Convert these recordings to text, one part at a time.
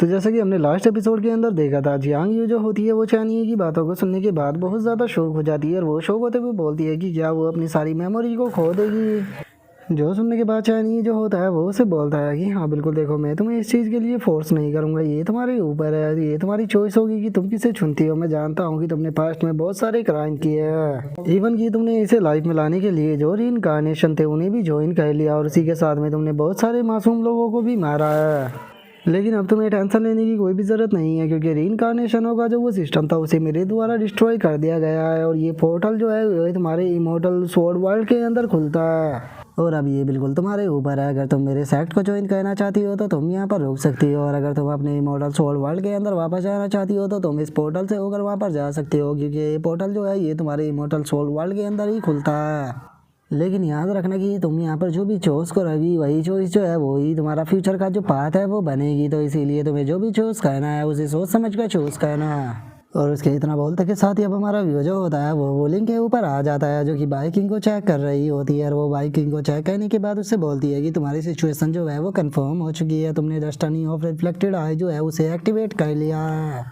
तो जैसा कि हमने लास्ट एपिसोड के अंदर देखा था, जियांग यू जो होती है वो चानिये की बातों को सुनने के बाद बहुत ज़्यादा शौक हो जाती है और वो शौक होते हुए बोलती है कि क्या वो अपनी सारी मेमोरी को खो देगी। जो सुनने के बाद चानिये जो होता है वो उसे बोलता है कि हाँ बिल्कुल, देखो मैं तुम्हें इस चीज़ के लिए फोर्स नहीं करूँगा, ये तुम्हारे ऊपर है, ये तुम्हारी चॉइस होगी कि तुम किसे चुनती हो। मैं जानता हूँ कि तुमने पास्ट में बहुत सारे क्राइम किए हैं, इवन कि तुमने इसे लाइफ में लाने के लिए जो रीइंकार्नेशन थे उन्हें भी ज्वाइन कर लिया और उसी के साथ में तुमने बहुत सारे मासूम लोगों को भी मारा है। लेकिन अब तुम्हें टेंशन लेने की कोई भी ज़रूरत नहीं है, क्योंकि रीइंकार्नेशनों का जो वो सिस्टम था उसे मेरे द्वारा डिस्ट्रॉय कर दिया गया है और ये पोर्टल जो है वो तुम्हारे इमोर्टल स्वॉर्ड वर्ल्ड के अंदर खुलता है। और अब ये बिल्कुल तुम्हारे ऊपर है, अगर तुम मेरे सेक्ट को ज्वाइन करना चाहती हो तो तुम यहाँ पर रुक सकती हो, और अगर तुम अपने इमोर्टल स्वॉर्ड वर्ल्ड के अंदर वापस जाना चाहती हो तो तुम इस पोर्टल से होकर वहाँ पर जा सकती हो, क्योंकि ये पोर्टल जो है ये तुम्हारे इमोर्टल स्वॉर्ड वर्ल्ड के अंदर ही खुलता है। लेकिन याद रखना कि तुम यहाँ पर जो भी चॉइस करोगी वही चॉइस जो है वही तुम्हारा फ्यूचर का जो पाथ है वो बनेगी, तो इसीलिए तुम्हें जो भी चूज़ करना है उसे सोच समझ कर चूज़ करना है। और उसके इतना बोलते के साथ ही अब हमारा व्यू जो होता है वो लिंक के ऊपर आ जाता है, जो कि बाइकिंग को चेक कर रही होती है। और वो बाइकिंग को चेक करने के बाद उससे बोलती है कि तुम्हारी सिचुएशन जो है वो कंफर्म हो चुकी है, तुमने डेस्टिनी ऑफ रिफ्लेक्टेड आई जो है उसे एक्टिवेट कर लिया है,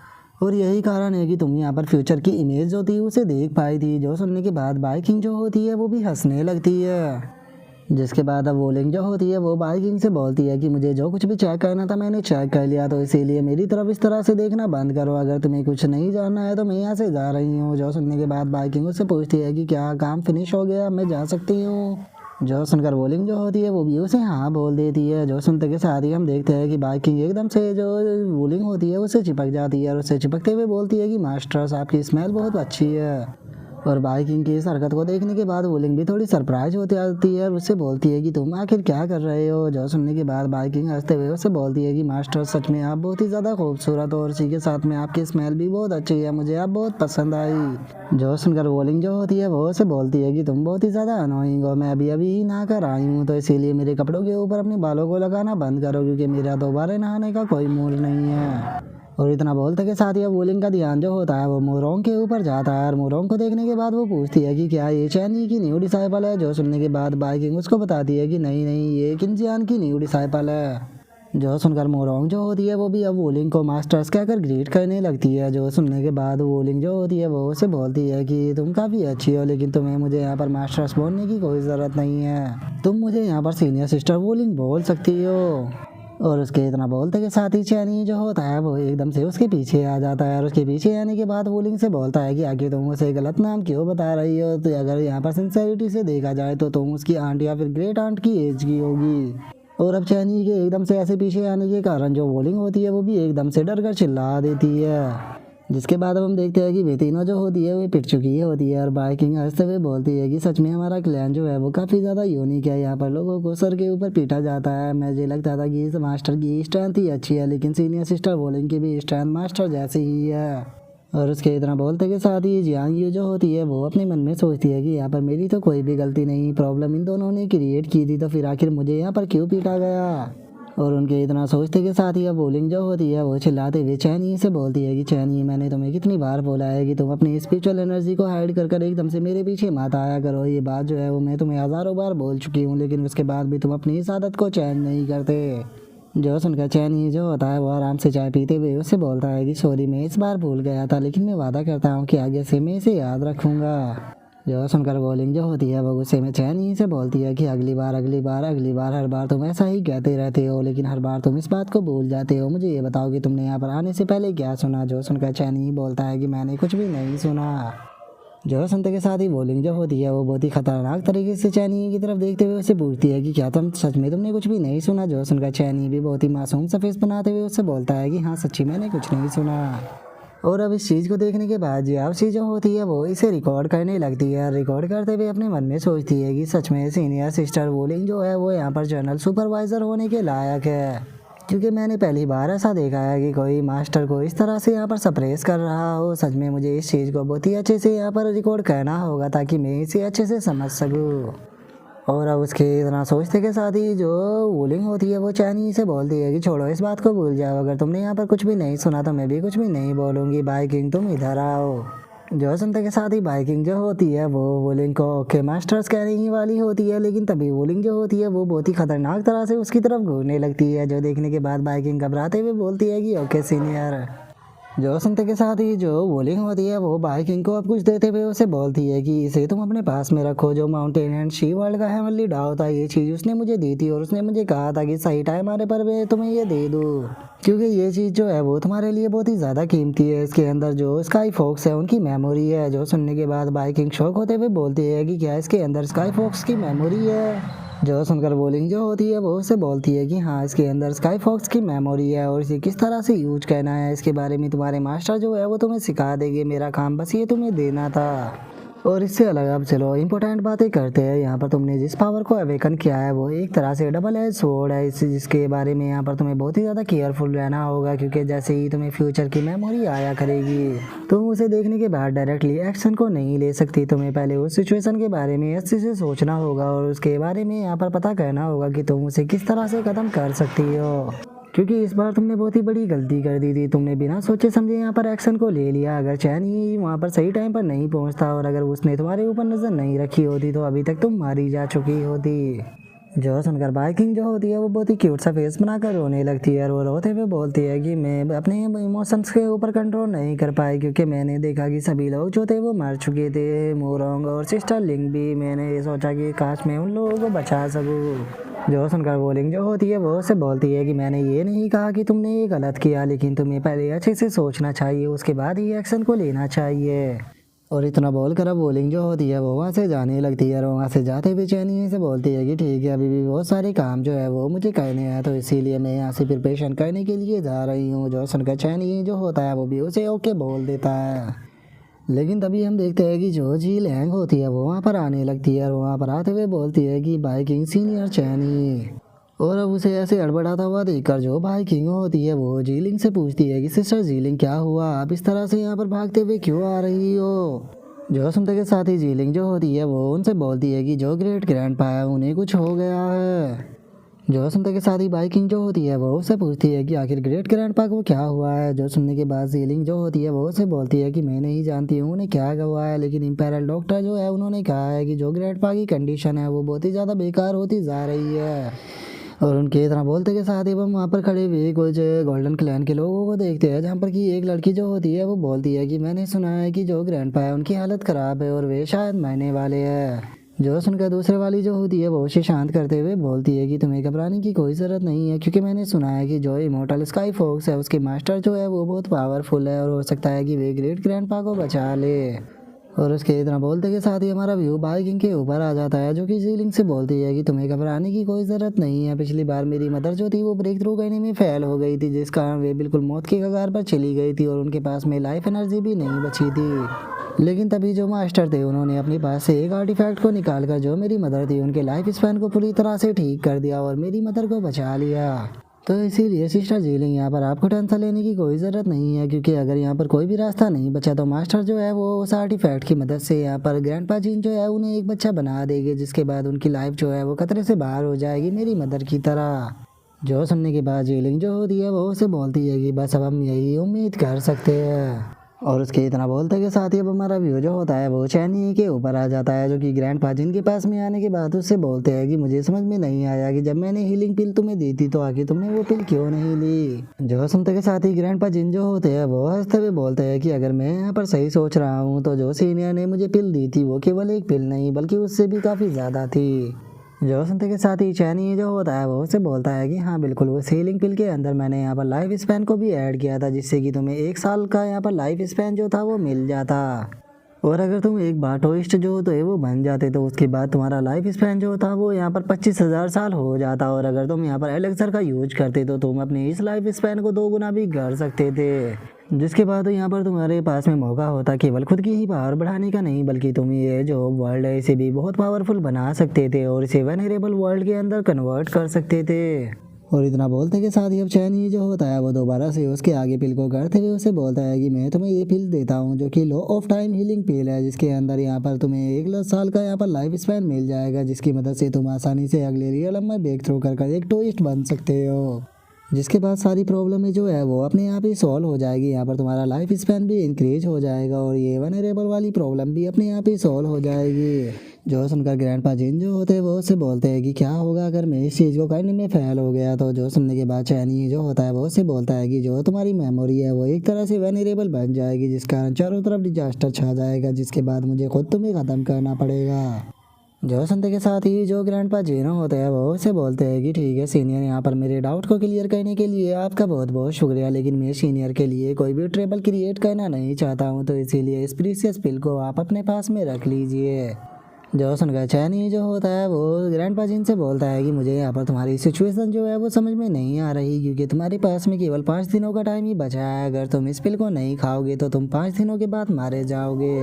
और यही कारण है कि तुम यहाँ पर फ्यूचर की इमेज जो थी उसे देख पाई थी। जो सुनने के बाद बाइकिंग जो होती है वो भी हंसने लगती है। जिसके बाद अब वोलिंग जो होती है वो बाइकिंग से बोलती है कि मुझे जो कुछ भी चेक करना था मैंने चेक कर लिया, तो इसीलिए मेरी तरफ इस तरह से देखना बंद करो, अगर तुम्हें कुछ नहीं जानना है तो मैं यहाँ से जा रही हूँ। जो सुनने के बाद बाइकिंग उससे पूछती है कि क्या काम फिनिश हो गया, मैं जा सकती हूँ। जो सुनकर वोलिंग जो होती है वो भी उसे हाँ बोल देती है। जो सुनते के साथ ही हम देखते हैं कि बाइकिंग एकदम से जो वोलिंग होती है उससे चिपक जाती है और उससे चिपकते हुए बोलती है कि मास्टर्स आपकी स्मेल बहुत अच्छी है। और बाइकिंग की इस हरकत को देखने के बाद वोलिंग भी थोड़ी सरप्राइज होती आती है और उससे बोलती है कि तुम आखिर क्या कर रहे हो। जो सुनने के बाद बाइकिंग हंसते हुए उससे बोलती है कि मास्टर सच में आप बहुत ही ज़्यादा खूबसूरत हो और इसी के साथ में आपकी स्मेल भी बहुत अच्छी है, मुझे आप बहुत पसंद आई। जो सुनकर वोलिंग जो होती है वो उससे बोलती है कि तुम बहुत ही ज़्यादा अनोइंग हो, मैं अभी अभी ही नहा कर आई हूँ, तो इसीलिए मेरे कपड़ों के ऊपर अपने बालों को लगाना बंद करो, क्योंकि मेरा दोबारा नहाने का कोई मूड नहीं है। और इतना बोलते के साथ ही अब वोलिंग का ध्यान जो होता है वो मोरोंग के ऊपर जाता है, और मोरोंग को देखने के बाद वो पूछती है कि क्या ये चैनी की न्यू डिसाइपल है। जो सुनने के बाद बाइकिंग उसको बताती है कि नहीं नहीं, ये किंजियान की न्यू डिसाइपल है। जो सुनकर मोरोंग जो होती है वो भी अब वोलिंग को मास्टर्स कहकर ग्रीट करने लगती है। जो सुनने के बाद वोलिंग जो होती है वो उसे बोलती है कि तुम काफ़ी अच्छी हो, लेकिन तुम्हें मुझे यहाँ पर मास्टर्स बोलने की कोई ज़रूरत नहीं है, तुम मुझे यहाँ पर सीनियर सिस्टर वोलिंग बोल सकती हो। और उसके इतना बोलते के साथ ही चैनी जो होता है वो एकदम से उसके पीछे आ जाता है, और उसके पीछे आने के बाद वोलिंग से बोलता है कि आगे तुम उसे गलत नाम क्यों बता रही हो, तो अगर यहाँ पर सिंसेरिटी से देखा जाए तो तुम उसकी आंट या फिर ग्रेट आंट की एज की होगी। और अब चैनी के एकदम से ऐसे पीछे आने के कारण जो वोलिंग होती है वो भी एकदम से डर कर चिल्ला देती है। जिसके बाद अब हम देखते हैं कि वे तीनों जो होती है वो पिट चुकी होती है, और बाइकिंग हंसते हुए बोलती है कि सच में हमारा क्लैन जो है वो काफ़ी ज़्यादा यूनिक है, यहाँ पर लोगों को सर के ऊपर पीटा जाता है। मुझे लगता था कि इस मास्टर की स्ट्रेंथ ही अच्छी है, लेकिन सीनियर सिस्टर वोलिंग की भी स्ट्रेंथ मास्टर जैसी ही है। और उसके इतना बोलते के साथ ही जियांग यू जो होती है वो अपने मन में सोचती है कि यहाँ पर मेरी तो कोई भी गलती नहीं, प्रॉब्लम इन दोनों ने क्रिएट की थी, तो फिर आखिर मुझे यहाँ पर क्यों पीटा गया। और उनके इतना सोचते के साथ ही अब वोलिंग जो होती है वो चिल्लाते हुए चैनी से बोलती है कि चैनी, मैंने तुम्हें कितनी बार बोला है कि तुम अपनी स्पिरिचुअल एनर्जी को हाइड कर कर एकदम से मेरे पीछे मत आया करो। ये बात जो है वो मैं तुम्हें हज़ारों बार बोल चुकी हूँ, लेकिन उसके बाद भी तुम अपनी इस आदत को चैन नहीं करते। जो सुनकर चैनी जो होता है वो आराम से चाय पीते हुए उससे बोलता है कि सॉरी, मैं इस बार भूल गया था, लेकिन मैं वादा करता हूँ कि आगे से मैं इसे याद रखूँगा। जो सुनकर वोलिंग जो होती है वो गुस्से में चैनी से बोलती है कि अगली बार अगली बार अगली बार, हर बार तुम ऐसा ही कहते रहते हो, लेकिन हर बार तुम इस बात को भूल जाते हो। मुझे ये बताओ कि तुमने यहाँ पर आने से पहले क्या सुना। जो सुनकर चैनी बोलता है कि मैंने कुछ भी नहीं सुना। जो सुनते के साथ ही वोलिंग जो होती है वो बहुत ही खतरनाक तरीके से चैनी की तरफ देखते हुए उससे पूछती है कि क्या तुम सच में तुमने कुछ भी नहीं सुना। जो सुनकर चैनी भी बहुत ही मासूम सा फेस बनाते हुए उससे बोलता है कि हाँ सच्ची मैंने कुछ नहीं सुना। और अब इस चीज़ को देखने के बाद जियावसी जो होती है वो इसे रिकॉर्ड करने लगती है। रिकॉर्ड करते हुए अपने मन में सोचती है कि सच में सीनियर सिस्टर वोलिंग जो है वो यहाँ पर जनरल सुपरवाइज़र होने के लायक है, क्योंकि मैंने पहली बार ऐसा देखा है कि कोई मास्टर को इस तरह से यहाँ पर सप्रेस कर रहा हो। सच में मुझे इस चीज़ को बहुत ही अच्छे से यहाँ पर रिकॉर्ड करना होगा ताकि मैं इसे अच्छे से समझ सकूँ। और अब उसके इतना सोचते के साथ ही जो वोलिंग होती है वो चैनी से बोलती है कि छोड़ो इस बात को भूल जाओ, अगर तुमने यहाँ पर कुछ भी नहीं सुना तो मैं भी कुछ भी नहीं बोलूँगी। बाइकिंग तुम इधर आओ। जो सुनते के साथ ही बाइकिंग जो होती है वो वोलिंग को ओके मास्टर्स कहने ही वाली होती है, लेकिन तभी वोलिंग जो होती है वो बहुत ही खतरनाक तरह से उसकी तरफ घूरने लगती है, जो देखने के बाद बाइकिंग घबराते हुए बोलती है कि ओके सीनियर। जो सुनते के साथ ही जो वोलिंग होती है वो बाइकिंग को अब कुछ देते हुए उसे बोलती है कि इसे तुम अपने पास में रखो, जो माउंटेन एंड शी वर्ल्ड का हेवनली डाव था ये चीज़ उसने मुझे दी थी, और उसने मुझे कहा था कि सही टाइम आने पर मैं तुम्हें ये दे दूँ, क्योंकि ये चीज़ जो है वो तुम्हारे लिए बहुत ही ज़्यादा कीमती है। इसके अंदर जो स्काई फॉक्स है उनकी मेमोरी है। जो सुनने के बाद बाइकिंग शौक होते हुए बोलती है कि क्या इसके अंदर स्काई फॉक्स की मेमोरी है। जो सुनकर वोलिंग जो होती है वो उससे बोलती है कि हाँ इसके अंदर स्काई फॉक्स की मेमोरी है, और इसे किस तरह से यूज करना है इसके बारे में तुम्हारे मास्टर जो है वो तुम्हें सिखा देंगे, मेरा काम बस ये तुम्हें देना था। और इससे अलग अब चलो इंपॉर्टेंट बातें करते हैं। यहाँ पर तुमने जिस पावर को अवेकन किया है वो एक तरह से डबल एज स्वॉर्ड है, इस जिसके बारे में यहाँ पर तुम्हें बहुत ही ज़्यादा केयरफुल रहना होगा, क्योंकि जैसे ही तुम्हें फ्यूचर की मेमोरी आया करेगी तुम उसे देखने के बाद डायरेक्टली एक्शन को नहीं ले सकती। तुम्हें पहले उस सिचुएशन के बारे में अच्छे से सोचना होगा और उसके बारे में यहाँ पर पता करना होगा कि तुम उसे किस तरह से ख़त्म कर सकती हो, क्योंकि इस बार तुमने बहुत ही बड़ी गलती कर दी थी। तुमने बिना सोचे समझे यहाँ पर एक्शन को ले लिया। अगर चैन ही वहाँ पर सही टाइम पर नहीं पहुँचता और अगर उसने तुम्हारे ऊपर नज़र नहीं रखी होती तो अभी तक तुम मारी जा चुकी होती। जो सुनकर बाइकिंग जो होती है वो बहुत ही क्यूट सा फेस बनाकर रोने लगती है, और वो रोते हुए बोलती है कि मैं अपने इमोशंस के ऊपर कंट्रोल नहीं कर पाई, क्योंकि मैंने देखा कि सभी लोग जो थे वो मर चुके थे, मोरोंग और सिस्टर लिंग भी। मैंने ये सोचा कि काश मैं उन लोगों को बचा सकूँ। जो सुनकर वोलिंग जो होती है वो उससे बोलती है कि मैंने ये नहीं कहा कि तुमने ये गलत किया, लेकिन तुम्हें पहले अच्छे से सोचना चाहिए, उसके बाद ही एक्शन को लेना चाहिए। और इतना बोलकर अब वोलिंग जो होती है वो वहाँ से जाने लगती है, और वहाँ से जाते हुए चैनी से बोलती है कि ठीक है अभी भी बहुत सारे काम जो है वो मुझे करने हैं, तो इसीलिए मैं यहाँ से प्रिपरेशन करने के लिए जा रही हूँ। जो सुनकर चैनी जो होता है वो भी उसे ओके बोल देता है। लेकिन तभी हम देखते हैं कि जो जी लैंग होती है वो वहाँ पर आने लगती है, और वहाँ पर आते हुए बोलती है कि बाइकिंग सीनियर चैनी। और अब उसे ऐसे अड़बड़ाता हुआ देखकर जो बाइकिंग होती है वो जीलिंग से पूछती है कि सिस्टर जीलिंग क्या हुआ, आप इस तरह से यहाँ पर भागते हुए क्यों आ रही हो। जो सुनते के साथ ही जीलिंग जो होती है वो उनसे बोलती है कि जो ग्रेट ग्रैंडपा है उन्हें कुछ हो गया है। जो सुनते के साथ ही बाइकिंग जो होती है वो उससे पूछती है कि आखिर ग्रेट ग्रैंडपा को क्या हुआ है। जो सुनने के बाद जीलिंग जो होती है वो उससे बोलती है कि मैं नहीं जानती हूँ उन्हें क्या हुआ है, लेकिन इम्पेरियल डॉक्टर जो है उन्होंने कहा है कि जो ग्रैंडपा की कंडीशन है वो बहुत ही ज़्यादा बेकार होती जा रही है। और उनके इतना बोलते के साथ ही वो वहाँ पर खड़े हुए कुछ गोल्डन क्लैन के लोगों को देखते हैं, जहाँ पर कि एक लड़की जो होती है वो बोलती है कि मैंने सुना है कि जो ग्रैंडपा है उनकी हालत ख़राब है और वे शायद मरने वाले हैं। जो सुनकर दूसरे वाली जो होती है वो उसे शांत करते हुए बोलती है कि तुम्हें घबराने की कोई ज़रूरत नहीं है, क्योंकि मैंने सुना है कि जो इमोर्टल स्काई फॉक्स है उसके मास्टर जो है वो बहुत पावरफुल है, और हो सकता है कि वे ग्रेट ग्रैंडपा को बचा ले। और उसके इतना बोलते के साथ ही हमारा व्यू बाइकिंग के ऊपर आ जाता है, जो कि जीलिंग से बोलती है कि तुम्हें घबराने की कोई ज़रूरत नहीं है। पिछली बार मेरी मदर जो थी वो ब्रेक थ्रू करने में फेल हो गई थी, जिस कारण वे बिल्कुल मौत के कगार पर चली गई थी और उनके पास में लाइफ एनर्जी भी नहीं बची थी। लेकिन तभी जो मास्टर थे उन्होंने अपने पास से एक आर्टिफैक्ट को निकाल कर जो मेरी मदर थी उनके लाइफ स्पैन को पूरी तरह से ठीक कर दिया और मेरी मदर को बचा लिया। तो इसीलिए सिस्टर जीलिंग यहाँ पर आपको टेंशन लेने की कोई ज़रूरत नहीं है, क्योंकि अगर यहाँ पर कोई भी रास्ता नहीं बचा तो मास्टर जो है वो उस आर्टिफैक्ट की मदद से यहाँ पर ग्रैंडपा जीन जो है उन्हें एक बच्चा बना देगी, जिसके बाद उनकी लाइफ जो है वो खतरे से बाहर हो जाएगी मेरी मदर की तरह। जो सुनने के बाद जीलिंग जो होती है वो उसे बोलती है कि बस अब हम यही उम्मीद कर सकते हैं। और उसके इतना बोलते के साथ ही अब हमारा व्यू जो होता है वो चैनी के ऊपर आ जाता है, जो कि ग्रैंडपा जिन के पास में आने के बाद उससे बोलते हैं कि मुझे समझ में नहीं आया कि जब मैंने हीलिंग पिल तुम्हें दी थी तो आखिर तुमने वो पिल क्यों नहीं ली। जो सुनते के साथ ही ग्रैंडपा जिन जो होते हैं वो हंसते हुए बोलते हैं कि अगर मैं यहाँ पर सही सोच रहा हूँ तो जो सीनियर ने मुझे पिल दी थी वो केवल एक पिल नहीं बल्कि उससे भी काफ़ी ज़्यादा थी। जो सुनते के साथ ही चैनी जो होता है वो उससे बोलता है कि हाँ बिल्कुल, वो सीलिंग पिल के अंदर मैंने यहाँ पर लाइफ स्पैन को भी ऐड किया था, जिससे कि तुम्हें 1 साल का यहाँ पर लाइफ स्पैन जो था वो मिल जाता। और अगर तुम एक बार टोइस्ट जो होते है वो बन जाते तो उसके बाद तुम्हारा लाइफ स्पैन जो था वो यहाँ पर 25,000 साल हो जाता। और अगर तुम यहाँ पर एलेक्सर का यूज करते तो तुम अपने इस लाइफ स्पैन को 2 गुना भी कर सकते थे, जिसके बाद यहाँ पर तुम्हारे पास में मौका होता केवल खुद की ही पावर बढ़ाने का नहीं, बल्कि तुम ये जो वर्ल्ड है इसे भी बहुत पावरफुल बना सकते थे और इसे वेनरेबल वर्ल्ड के अंदर कन्वर्ट कर सकते थे। और इतना बोलते के साथ ही अब चैनी जो होता है वो दोबारा से उसके आगे पिल को करते हुए उसे बोलता है कि मैं तुम्हें ये पिल देता हूँ जो कि लॉ ऑफ टाइम हीलिंग पिल है, जिसके अंदर यहाँ पर तुम्हें 1 लाख साल का यहाँ पर लाइफ स्पैन मिल जाएगा, जिसकी मदद से तुम आसानी से अगले रियल में ब्रेक थ्रू कर एक टूरिस्ट बन सकते हो। जिसके बाद सारी प्रॉब्लम जो है वो अपने आप ही सॉल्व हो जाएगी। यहाँ पर तुम्हारा लाइफ स्पैन भी इंक्रीज हो जाएगा और ये वनरेबल वाली प्रॉब्लम भी अपने आप ही सॉल्व हो जाएगी। जो सुनकर ग्रैंडपा जिन जो होते हैं वो उससे बोलते हैं कि क्या होगा अगर मैं इस चीज़ को करने में फेल हो गया। तो जो सुनने के बाद चैनी जो होता है वो उससे बोलता है कि जो तुम्हारी मेमोरी है वो एक तरह से वनरेबल बन जाएगी, जिस कारण चारों तरफ डिजास्टर छा जाएगा, जिसके बाद मुझे खुद तुम्हें ख़त्म करना पड़ेगा। जो सुनते के साथ ही जो ग्रैंडपा जीनो होते हैं वो उससे बोलते हैं कि ठीक है सीनियर, यहाँ पर मेरे डाउट को क्लियर करने के लिए आपका बहुत बहुत शुक्रिया, लेकिन मैं सीनियर के लिए कोई भी ट्रबल क्रिएट करना नहीं चाहता हूँ, तो इसीलिए इस प्रीशियस पिल को आप अपने पास में रख लीजिए। जो सुनकर चैनी जो होता है वो ग्रैंडपा जिन से बोलता है कि मुझे यहाँ पर तुम्हारी सिचुएशन जो है वो समझ में नहीं आ रही, क्योंकि तुम्हारे पास में केवल 5 दिनों का टाइम ही बचा है। अगर तुम इस पिल को नहीं खाओगे तो तुम 5 दिनों के बाद मारे जाओगे।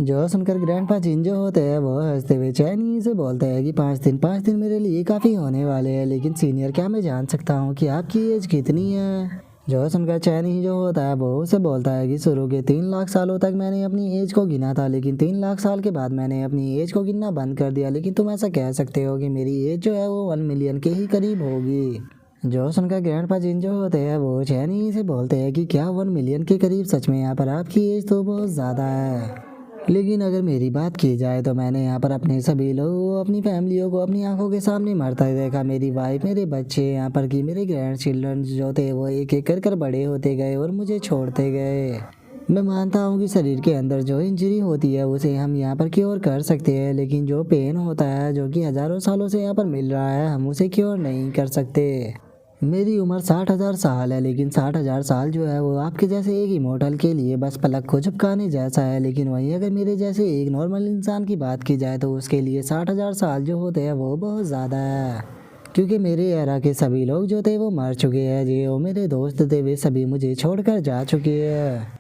जो सुनकर ग्रैंडपा जिन जो होते हैं वो हंसते हुए चैनी से बोलते हैं कि 5 दिन मेरे लिए काफ़ी होने वाले हैं, लेकिन सीनियर क्या मैं जान सकता हूँ कि आपकी एज कितनी है। जो सुनकर चैनी जो होता है वो उसे बोलता है कि शुरू के 3 लाख सालों तक मैंने अपनी एज को गिना था, लेकिन 3 लाख साल के बाद मैंने अपनी एज को गिनना बंद कर दिया, लेकिन तुम ऐसा कह सकते हो कि मेरी एज जो है वो 1 मिलियन के ही करीब होगी। जो सुनकर ग्रैंडपा जिन जो होते हैं वो चैनी से बोलते हैं कि क्या 1 मिलियन के करीब सच में यहाँ पर आपकी एज तो बहुत ज़्यादा है, लेकिन अगर मेरी बात की जाए तो मैंने यहाँ पर अपने सभी लोगों अपनी फैमिलियों को अपनी आंखों के सामने मरता देखा। मेरी वाइफ, मेरे बच्चे, यहाँ पर कि मेरे ग्रैंड चिल्ड्रन जो थे वो एक एक कर बड़े होते गए और मुझे छोड़ते गए। मैं मानता हूँ कि शरीर के अंदर जो इंजरी होती है उसे हम यहाँ पर क्योर कर सकते हैं, लेकिन जो पेन होता है जो कि हज़ारों सालों से यहाँ पर मिल रहा है हम उसे क्योर नहीं कर सकते। मेरी उम्र 60,000 साल है, लेकिन 60,000 साल जो है वो आपके जैसे एक इमोर्टल के लिए बस पलक को झपकाने जैसा है, लेकिन वहीं अगर मेरे जैसे एक नॉर्मल इंसान की बात की जाए तो उसके लिए 60,000 साल जो होते हैं वो बहुत ज़्यादा है, क्योंकि मेरे एरा के सभी लोग जो थे वो मर चुके हैं। जी वो मेरे दोस्त थे वे सभी मुझे छोड़कर जा चुके हैं,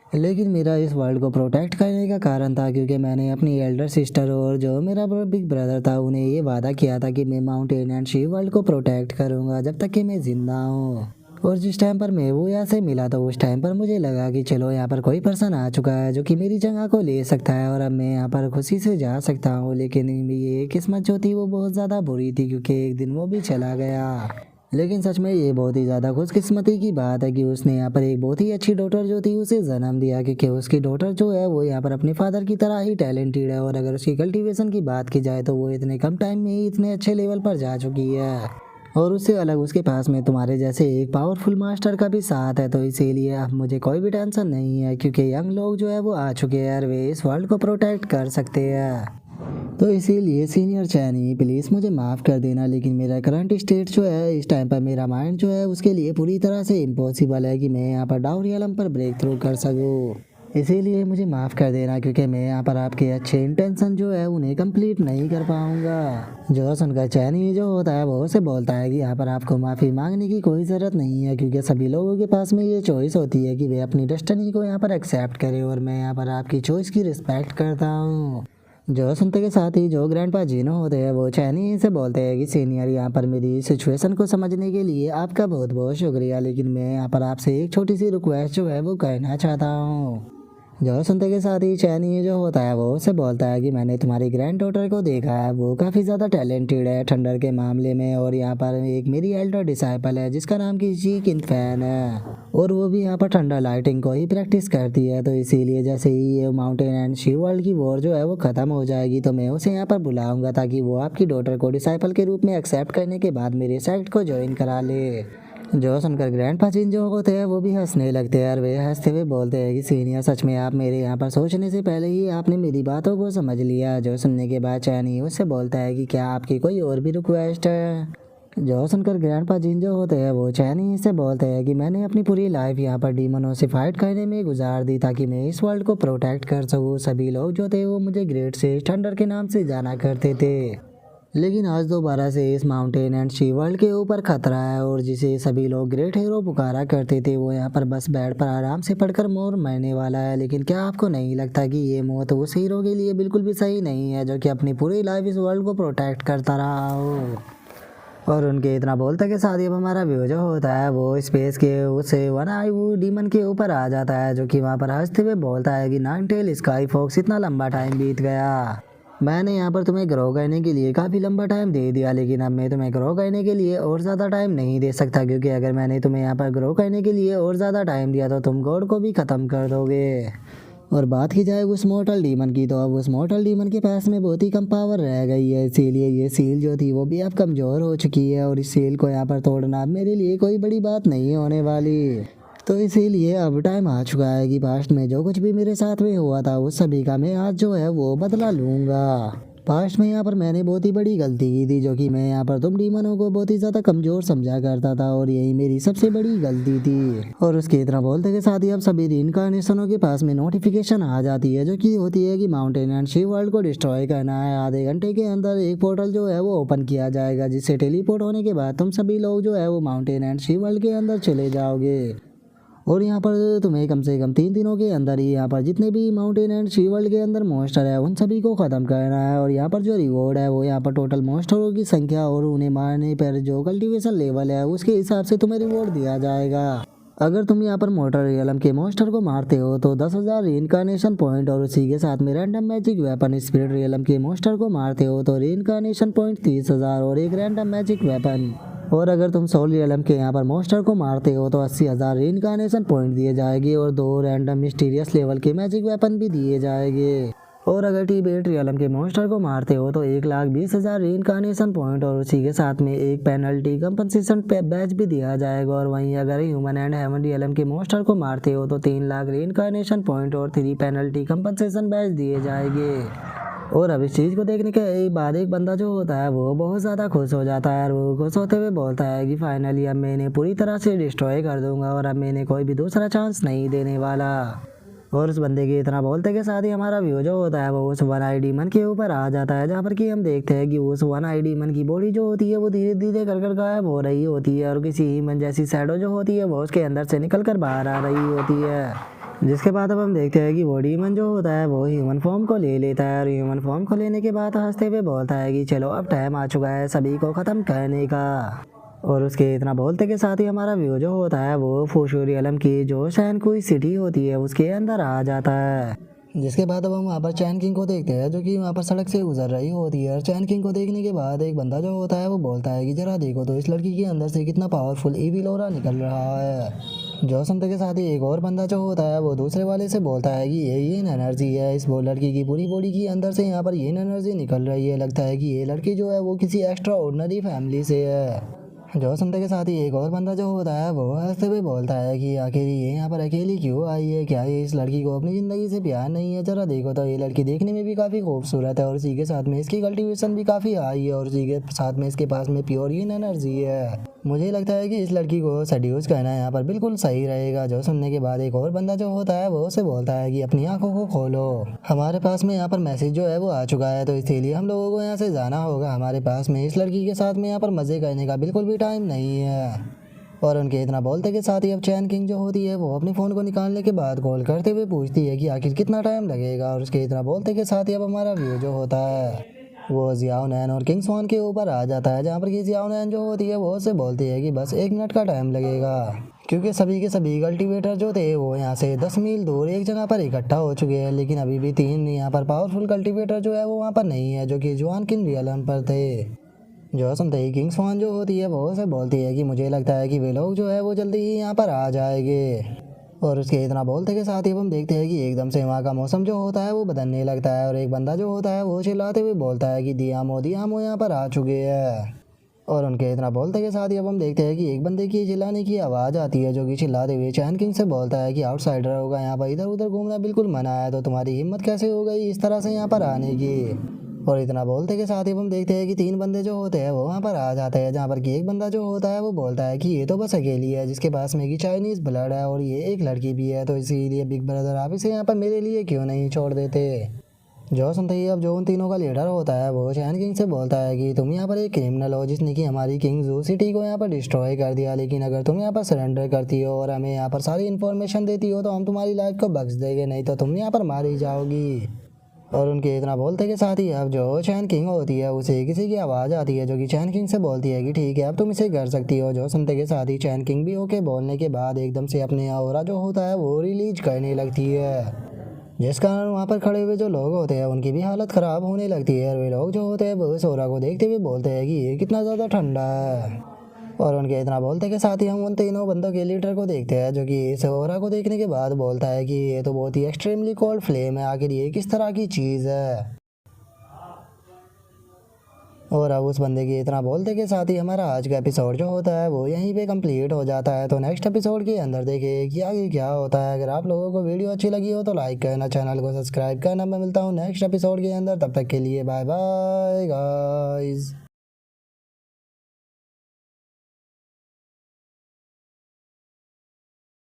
लेकिन मेरा इस वर्ल्ड को प्रोटेक्ट करने का कारण था क्योंकि मैंने अपनी एल्डर सिस्टर और जो मेरा बिग ब्रदर था उन्हें ये वादा किया था कि मैं माउंटेन एंड शी वर्ल्ड को प्रोटेक्ट करूँगा जब तक कि मैं ज़िंदा हूँ। और जिस टाइम पर मैं वो यहाँ से मिला तो उस टाइम पर मुझे लगा कि चलो यहाँ पर कोई पर्सन आ चुका है जो कि मेरी जगह को ले सकता है और अब मैं यहाँ पर खुशी से जा सकता हूँ, लेकिन ये किस्मत जो थी वो बहुत ज़्यादा बुरी थी क्योंकि एक दिन वो भी चला गया। लेकिन सच में ये बहुत ही ज़्यादा खुशकिस्मती की बात है कि उसने यहाँ पर एक बहुत ही अच्छी डॉटर जो थी उसे जन्म दिया, क्योंकि उसकी डॉटर जो है वो यहाँ पर अपने फादर की तरह ही टैलेंटेड है। और अगर उसकी कल्टीवेशन की बात की जाए तो वो इतने कम टाइम में ही इतने अच्छे लेवल पर जा चुकी है, और उससे अलग उसके पास में तुम्हारे जैसे एक पावरफुल मास्टर का भी साथ है। तो इसीलिए अब मुझे कोई भी टेंशन नहीं है क्योंकि यंग लोग जो है वो आ चुके हैं और वे इस वर्ल्ड को प्रोटेक्ट कर सकते हैं। तो इसीलिए सीनियर चैनी प्लीज़ मुझे माफ़ कर देना, लेकिन मेरा करंट स्टेट जो है इस टाइम पर मेरा माइंड जो है उसके लिए पूरी तरह से इम्पॉसिबल है कि मैं यहाँ पर डाउरियलम पर ब्रेक थ्रू कर सकूँ। इसीलिए मुझे माफ़ कर देना क्योंकि मैं यहाँ पर आपके अच्छे इंटेंशन जो है उन्हें कंप्लीट नहीं कर पाऊँगा। जो सुनकर चैनी जो होता है वो उसे बोलता है कि यहाँ पर आपको माफ़ी मांगने की कोई ज़रूरत नहीं है, क्योंकि सभी लोगों के पास में ये चॉइस होती है कि वे अपनी डेस्टिनी को यहाँ पर एक्सेप्ट करें, और मैं यहाँ पर आपकी चॉइस की रिस्पेक्ट करता हूँ। जो सुनते के साथ ही जो ग्रैंडपा जीनो होते हैं वो चैनी से बोलते हैं कि सीनियर, यहाँ पर मेरी सिचुएशन को समझने के लिए आपका बहुत बहुत शुक्रिया, लेकिन मैं यहाँ पर आपसे एक छोटी सी रिक्वेस्ट जो है वो कहना चाहता हूँ। जो सुनते के साथ ही चैनी जो होता है वो उससे बोलता है कि मैंने तुम्हारी ग्रैंड डॉटर को देखा है, वो काफ़ी ज़्यादा टैलेंटेड है थंडर के मामले में, और यहाँ पर एक मेरी एल्डर डिसाइपल है जिसका नाम की जी किन फैन है, और वो भी यहाँ पर थंडर लाइटिंग को ही प्रैक्टिस करती है। तो इसीलिए जैसे ही ये माउंटेन एंड शी वर्ल्ड की वॉर जो है वो ख़त्म हो जाएगी तो मैं उसे यहाँ पर बुलाऊँगा ताकि वो आपकी डॉटर को डिसाइपल के रूप में एक्सेप्ट करने के बाद मेरे सेक्ट को ज्वाइन करा ले। जो सुनकर ग्रैंडपा जिन जो होते हैं वो भी हंसने लगते हैं और वे हंसते हुए बोलते हैं कि सीनियर, सच में आप मेरे यहाँ पर सोचने से पहले ही आपने मेरी बातों को समझ लिया। जो सुनने के बाद चैनी उससे बोलता है कि क्या आपकी कोई और भी रिक्वेस्ट है। जो सुनकर ग्रैंडपा जिन जो होते हैं वो चैनी से बोलते हैं कि मैंने अपनी पूरी लाइफ यहाँ पर डीमनों से फाइट करने में गुजार दी ताकि मैं इस वर्ल्ड को प्रोटेक्ट कर सकूँ। सभी लोग जो थे वो मुझे ग्रेट से थंडर के नाम से जाना करते थे, लेकिन आज दोबारा से इस माउंटेन एंड शी वर्ल्ड के ऊपर खतरा है, और जिसे सभी लोग ग्रेट हीरो पुकारा करते थे वो यहाँ पर बस बेड पर आराम से पड़कर मोर मरने वाला है। लेकिन क्या आपको नहीं लगता कि ये मौत उस हीरो के लिए बिल्कुल भी सही नहीं है जो कि अपनी पूरी लाइफ इस वर्ल्ड को प्रोटेक्ट करता रहा हो। और उनके इतना बोलते के साथ ही अब हमारा व्यू जो होता है वो स्पेस के उससे वन आई वो डीमन के ऊपर आ जाता है, जो कि वहाँ पर हंसते हुए बोलता है कि नाइनटेल स्काई फॉक्स, इतना लंबा टाइम बीत गया, मैंने यहाँ पर तुम्हें ग्रो करने के लिए काफ़ी लंबा टाइम दे दिया, लेकिन अब मैं तुम्हें ग्रो करने के लिए और ज़्यादा टाइम नहीं दे सकता, क्योंकि अगर मैंने तुम्हें यहाँ पर ग्रो करने के लिए और ज़्यादा टाइम दिया तो तुम गॉड को भी ख़त्म कर दोगे। और बात की जाए उस मॉर्टल डीमन की, तो अब उस मॉर्टल डीमन के पास में बहुत ही कम पावर रह गई है, इसीलिए ये सील जो थी वो भी अब कमज़ोर हो चुकी है और इस सील को यहाँ पर तोड़ना अब मेरे लिए कोई बड़ी बात नहीं होने वाली। तो इसीलिए अब टाइम आ चुका है कि पास्ट में जो कुछ भी मेरे साथ में हुआ था उस सभी का मैं आज जो है वो बदला लूँगा। पास्ट में यहाँ पर मैंने बहुत ही बड़ी गलती की थी, जो कि मैं यहाँ पर तुम डीमनों को बहुत ही ज़्यादा कमज़ोर समझा करता था और यही मेरी सबसे बड़ी गलती थी। और उसके इतना बोलते के साथ ही अब सभी रीइंकार्नेशनों के पास में नोटिफिकेशन आ जाती है, जो कि होती है कि माउंटेन एंड शी वर्ल्ड को डिस्ट्रॉय करना है। आधे घंटे के अंदर एक पोर्टल जो है वो ओपन किया जाएगा, जिससे टेलीपोर्ट होने के बाद तुम सभी लोग जो है वो माउंटेन एंड शी वर्ल्ड के अंदर चले जाओगे। और यहाँ पर तुम्हें कम से कम 3 दिनों के अंदर ही यहाँ पर जितने भी माउंटेन एंड शी वर्ल्ड के अंदर मॉन्स्टर है उन सभी को ख़त्म करना है। और यहाँ पर जो रिवॉर्ड है वो यहाँ पर टोटल मॉन्स्टरों की संख्या और उन्हें मारने पर जो कल्टीवेशन लेवल है उसके हिसाब से तुम्हें रिवॉर्ड दिया जाएगा। अगर तुम यहाँ पर मोटर रियलम के मॉन्स्टर को मारते हो तो 10,000 रीइंकार्नेशन पॉइंट, और उसी के साथ में random magic weapon spirit realm के मॉन्स्टर को मारते हो तो रीइंकार्नेशन पॉइंट 30,000 और एक रैंडम मैजिक वेपन। और अगर तुम सोल रियलम के यहाँ पर मॉन्स्टर को मारते हो तो 80,000 रीइंकार्नेशन पॉइंट दिए जाएंगे और 2 रैंडम मिस्टीरियस लेवल के मैजिक वेपन भी दिए जाएंगे। और अगर टी-बेट रियलम के मॉन्स्टर को मारते हो तो 1,20,000 रीइंकार्नेशन पॉइंट और उसी के साथ में एक पेनल्टी कंपनसेशन बैच भी दिया जाएगा। और वहीं अगर ह्यूमन एंड हेवन रियलम के मॉन्स्टर को मारते हो तो 3 लाख रीइंकार्नेशन पॉइंट और 3 पेनल्टी कंपनसेशन बैच दिए जाएंगे। और अब इस चीज़ को देखने के बाद एक बंदा जो होता है वो बहुत ज़्यादा खुश हो जाता है और वो खुश होते हुए बोलता है कि फाइनली अब मैं इन्हें पूरी तरह से डिस्ट्रॉय कर दूंगा और अब मैं इन्हें कोई भी दूसरा चांस नहीं देने वाला। और उस बंदे के इतना बोलते के साथ ही हमारा व्यू जो होता है वो उस वन आई डीमन के ऊपर आ जाता है, जहाँ पर कि हम देखते हैं कि उस वन आई डीमन की बॉडी जो होती है वो धीरे धीरे कर गायब हो रही होती है और किसी ह्यूमन जैसी शैडो जो होती है वो उसके अंदर से निकल कर बाहर आ रही होती है। जिसके बाद अब हम देखते हैं कि वो डीमन जो होता है वो ह्यूमन फॉर्म को ले लेता है और ह्यूमन फॉर्म को लेने के बाद हंसते हुए बोलता है कि चलो अब टाइम आ चुका है सभी को ख़त्म करने का। और उसके इतना बोलते के साथ ही हमारा व्यू जो होता है वो फुशु रियलम की जो शैनकुई सिटी होती है उसके अंदर आ जाता है। जिसके बाद अब हम वहाँ पर चैन किंग को देखते हैं, जो कि वहाँ पर सड़क से गुजर रही होती है। और चैन किंग को देखने के बाद एक बंदा जो होता है वो बोलता है कि जरा देखो तो इस लड़की के अंदर से कितना पावरफुल ईविल ऑरा निकल रहा है। जो सुनते के साथ ही एक और बंदा जो होता है वो दूसरे वाले से बोलता है कि ये एनर्जी है इस वो लड़की की पूरी बॉडी की अंदर से यहाँ पर ये एनर्जी निकल रही है, लगता है कि ये लड़की जो है वो किसी एक्स्ट्रा ऑर्डिनरी फैमिली से है। जो सुनते के साथ ही एक और बंदा जो होता है वो हंसते हुए बोलता है कि आखिर ये यहाँ पर अकेली क्यों आई है, क्या ये इस लड़की को अपनी ज़िंदगी से प्यार नहीं है। जरा देखो तो ये लड़की देखने में भी काफ़ी खूबसूरत है और इसी के साथ में इसकी कल्टीवेशन भी काफ़ी हाई है और इसी के साथ में इसके पास में प्योर एनर्जी है। मुझे लगता है कि इस लड़की को सेड्यूस करना यहाँ पर बिल्कुल सही रहेगा। जो सुनने के बाद एक और बंदा जो होता है वो उसे बोलता है कि अपनी आंखों को खोलो, हमारे पास में यहाँ पर मैसेज जो है वो आ चुका है, तो इसीलिए हम लोगों को यहाँ से जाना होगा। हमारे पास में इस लड़की के साथ में यहाँ पर मज़े करने का बिल्कुल भी टाइम नहीं है। और उनके इतना बोलते के साथ ही अब चैन किंग जो होती है वो अपने फ़ोन को निकालने के बाद कॉल करते हुए पूछती है कि आखिर कितना टाइम लगेगा। और उसके इतना बोलते के साथ ही अब हमारा व्यू जो होता है वो जियाओ नैन और किंग स्वान के ऊपर आ जाता है, जहाँ पर कि जियाओ नैन जो होती है वो उससे बोलती है कि बस 1 मिनट का टाइम लगेगा, क्योंकि सभी के सभी कल्टीवेटर जो थे वो यहाँ से 10 मील दूर एक जगह पर इकट्ठा हो चुके हैं, लेकिन अभी भी 3 यहाँ पर पावरफुल कल्टीवेटर जो है वो वहाँ पर नहीं है, जो कि जुआन किंग रियलम पर थे। जो सुनते ही किंग स्वान जो होती है वो उसे बोलती है कि मुझे लगता है कि वे लोग जो है वो जल्दी ही यहाँ पर आ जाएंगे। और उसके इतना बोलते के साथ ही हम देखते हैं कि एकदम से वहाँ का मौसम जो होता है वो बदलने लगता है और एक बंदा जो होता है वो चिल्लाते हुए बोलता है कि दियामो यहाँ पर आ चुके हैं। और उनके इतना बोलते के साथ ही अब हम देखते हैं कि एक बंदे की चिल्लाने की आवाज़ आती है, जो कि चिल्लाते हुए चैन किंग से बोलता है कि आउटसाइडर होगा, यहाँ पर इधर उधर घूमना बिल्कुल मना है, तो तुम्हारी हिम्मत कैसे हो गई इस तरह से यहाँ पर आने की। और इतना बोलते के साथ ही हम देखते हैं कि 3 बंदे जो होते हैं वो वहाँ पर आ जाते हैं, जहाँ पर कि एक बंदा जो होता है वो बोलता है कि ये तो बस अकेली है, जिसके पास में कि चाइनीज़ ब्लड है और ये एक लड़की भी है, तो इसीलिए बिग ब्रदर आप इसे यहाँ पर मेरे लिए क्यों नहीं छोड़ देते। जो सुनते ही अब जो उन तीनों का लीडर होता है वो चैन किंग से बोलता है कि तुम यहाँ पर एक क्रिमिनल हो जिसने कि हमारी किंग जू सिटी को यहाँ पर डिस्ट्रॉय कर दिया, लेकिन अगर तुम यहाँ पर सरेंडर करती हो और हमें यहाँ पर सारी इन्फॉर्मेशन देती हो तो हम तुम्हारी लाइफ को बख्श देंगे, नहीं तो तुम यहाँ पर मारी जाओगी। और उनके इतना बोलते के साथ ही अब जो चैन किंग होती है उसे किसी की आवाज़ आती है, जो कि चैन किंग से बोलती है कि ठीक है अब तुम इसे कर सकती हो। जो सुनते के साथ ही चैन किंग भी ओके बोलने के बाद एकदम से अपने ऑरा जो होता है वो रिलीज करने लगती है। जिस कारण वहाँ पर खड़े हुए जो लोग होते हैं उनकी भी हालत ख़राब होने लगती है और वे लोग जो होते हैं वो सोरा को देखते हुए बोलते हैं कि ये कितना ज़्यादा ठंडा है। और उनके इतना बोलते के साथ ही हम उन तीनों बंदों के लीडर को देखते हैं जो कि सोरा को देखने के बाद बोलता है कि ये तो बहुत ही एक्सट्रीमली कोल्ड फ्लेम है, आखिर ये किस तरह की चीज़ है। और अब उस बंदे की इतना बोलते के साथ ही हमारा आज का एपिसोड जो होता है वो यहीं पे कंप्लीट हो जाता है। तो नेक्स्ट एपिसोड के अंदर देखिए कि आगे क्या होता है। अगर आप लोगों को वीडियो अच्छी लगी हो तो लाइक करना, चैनल को सब्सक्राइब करना। मैं मिलता हूँ नेक्स्ट एपिसोड के अंदर, तब तक के लिए बाय बाय गाइस।